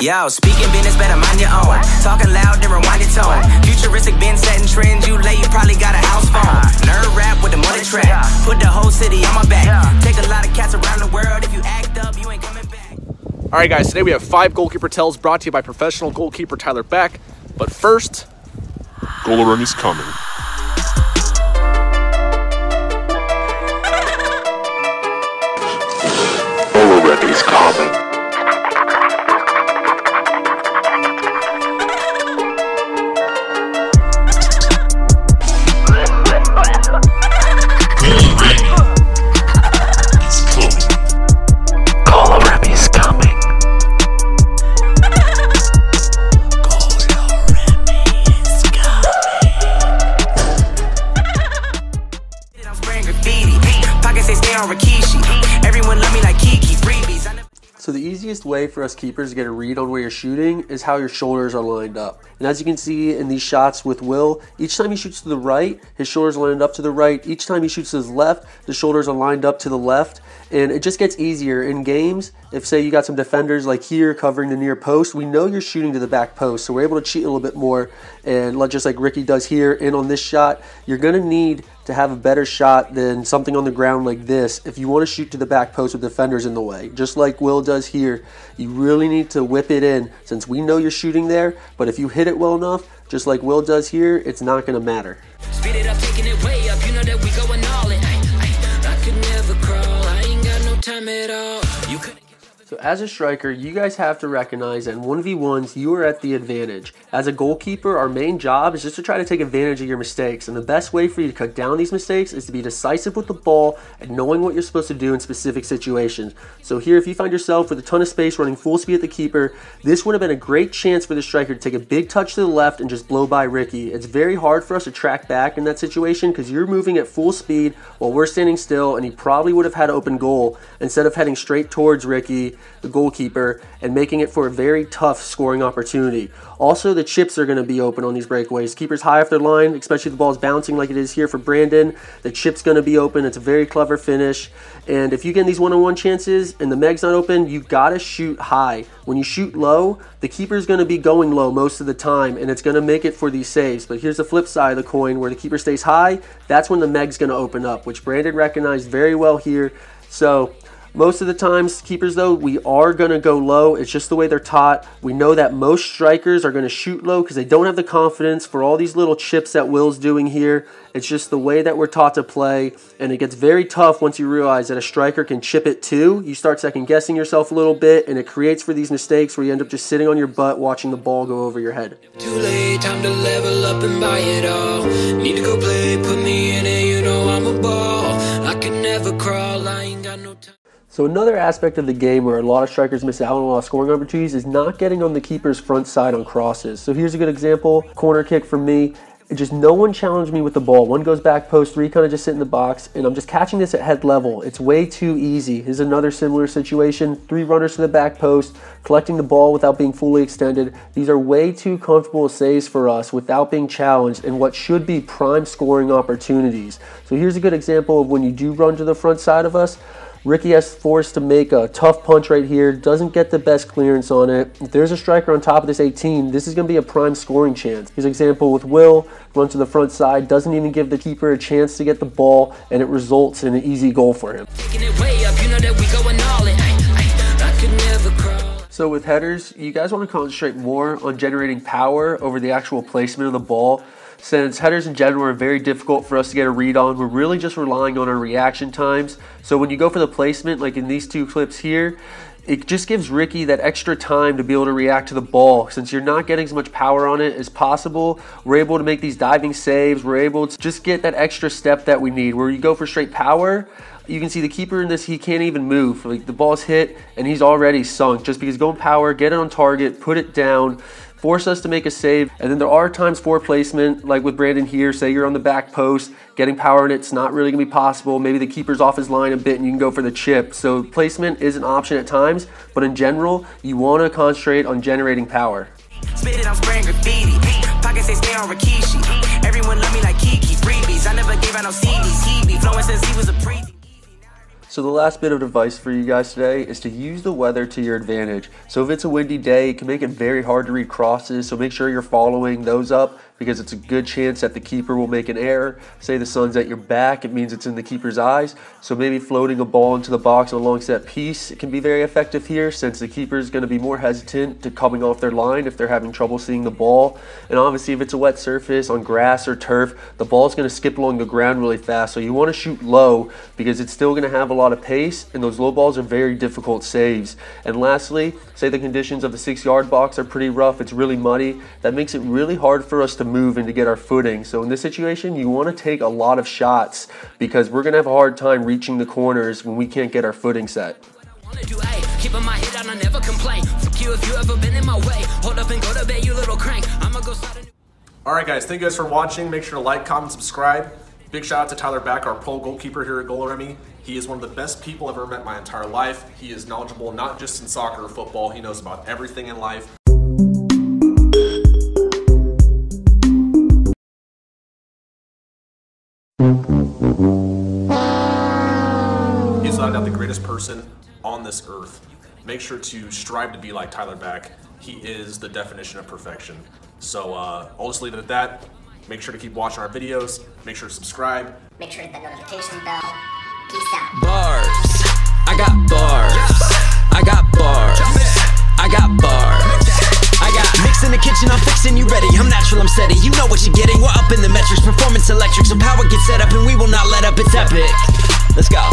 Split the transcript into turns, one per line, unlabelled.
Yo, speaking business, better mind your own. Talking loud, then rewind your tone. Futuristic been setting trends. You late, you probably got a house phone. Nerd rap with the money track. Put the whole city on my back. Take a lot of cats around the world. If you act up, you ain't coming back.
Alright guys, today we have 5 goalkeeper tells brought to you by professional goalkeeper Tyler Beck. But first,
GOLUREMI'S coming. GOLUREMI'S coming.
So the easiest way for us keepers to get a read on where you're shooting is how your shoulders are lined up. And as you can see in these shots with Will, each time he shoots to the right, his shoulders are lined up to the right. Each time he shoots to his left, the shoulders are lined up to the left. And it just gets easier in games. If say you got some defenders like here covering the near post, we know you're shooting to the back post, so we're able to cheat a little bit more. And just like Ricky does here and on this shot, you're gonna need to have a better shot than something on the ground like this if you want to shoot to the back post with defenders in the way. Just like Will does here, you really need to whip it in since we know you're shooting there, but if you hit it well enough, just like Will does here, it's not going to matter.
Speed it up, taking it way up, you know that we going all in. I could never crawl, I ain't got no time at all. You could.
So as a striker, you guys have to recognize that in 1v1s, you are at the advantage. As a goalkeeper, our main job is just to try to take advantage of your mistakes. And the best way for you to cut down these mistakes is to be decisive with the ball and knowing what you're supposed to do in specific situations. So here, if you find yourself with a ton of space running full speed at the keeper, this would have been a great chance for the striker to take a big touch to the left and just blow by Ricky. It's very hard for us to track back in that situation because you're moving at full speed while we're standing still, and he probably would have had an open goal instead of heading straight towards Ricky, the goalkeeper, and making it for a very tough scoring opportunity. Also, the chips are going to be open on these breakaways. Keeper's high off their line, especially if the ball's bouncing like it is here for Brandon. The chip's going to be open. It's a very clever finish. And if you get these one-on-one chances and the meg's not open, you got to shoot high. When you shoot low, the keeper's going to be going low most of the time, and it's going to make it for these saves. But here's the flip side of the coin where the keeper stays high. That's when the meg's going to open up, which Brandon recognized very well here. So most of the times, keepers though, we are going to go low. It's just the way they're taught. We know that most strikers are going to shoot low because they don't have the confidence for all these little chips that Will's doing here. It's just the way that we're taught to play, and it gets very tough once you realize that a striker can chip it too. You start second guessing yourself a little bit, and it creates for these mistakes where you end up just sitting on your butt watching the ball go over your head.
Too late, time to level up and buy it all. Need to go play, put me in it, you know I'm a ball. I can never crawl, I ain't got no time.
So another aspect of the game where a lot of strikers miss out on a lot of scoring opportunities is not getting on the keeper's front side on crosses. So here's a good example. Corner kick from me. It just no one challenged me with the ball. One goes back post, 3 kind of just sit in the box, and I'm just catching this at head level. It's way too easy. Here's another similar situation. 3 runners to the back post, collecting the ball without being fully extended. These are way too comfortable saves for us without being challenged in what should be prime scoring opportunities. So here's a good example of when you do run to the front side of us. Ricky has forced to make a tough punch right here, doesn't get the best clearance on it. If there's a striker on top of this 18, this is going to be a prime scoring chance. His example with Will, run to the front side, doesn't even give the keeper a chance to get the ball, and it results in an easy goal for him. So with headers, you guys want to concentrate more on generating power over the actual placement of the ball. Since headers in general are very difficult for us to get a read on, we're really just relying on our reaction times. So when you go for the placement, like in these 2 clips here, it just gives Ricky that extra time to be able to react to the ball. Since you're not getting as much power on it as possible, we're able to make these diving saves. We're able to just get that extra step that we need. Where you go for straight power, you can see the keeper in this, he can't even move. Like the ball's hit and he's already sunk just because going power, get it on target, put it down, force us to make a save. And then there are times for placement, like with Brandon here, say you're on the back post, getting power in it's not really gonna be possible. Maybe the keeper's off his line a bit and you can go for the chip. So placement is an option at times, but in general, you wanna concentrate on generating power.
Spit it, I'm spraying graffiti. Pockets say stay on Rikishi. Everyone love me like Kiki. Freebies, I never gave out no CDs. He be flowing since he was a pre.
So the last bit of advice for you guys today is to use the weather to your advantage. So if it's a windy day, it can make it very hard to read crosses, so make sure you're following those up because it's a good chance that the keeper will make an error. Say the sun's at your back, it means it's in the keeper's eyes, so maybe floating a ball into the box along set piece, it can be very effective here since the keeper is going to be more hesitant to coming off their line if they're having trouble seeing the ball. And obviously if it's a wet surface on grass or turf, the ball is going to skip along the ground really fast, so you want to shoot low because it's still going to have a lot of pace, and those low balls are very difficult saves. And lastly, say the conditions of the 6-yard box are pretty rough, it's really muddy, that makes it really hard for us to move and to get our footing. So in this situation, you want to take a lot of shots because we're going to have a hard time reaching the corners when we can't get our footing set.
Alright guys, thank you guys for watching. Make sure to like, comment, subscribe. Big shout out to Tyler Back, our pro goalkeeper here at GOLUREMI'S. He is one of the best people I've ever met in my entire life. He is knowledgeable not just in soccer or football, he knows about everything in life. He's without doubt the greatest person on this earth. Make sure to strive to be like Tyler Back. He is the definition of perfection. So I'll just leave it at that. Make sure to keep watching our videos. Make sure to subscribe.
Make sure to hit that notification bell. Peace out.
Bars, I got bars, I got bars, I got bars, I got mix in the kitchen, I'm fixing you ready, I'm natural, I'm steady, you know what you're getting, we're up in the metrics, performance electric, so power gets set up and we will not let up, it's epic, let's go.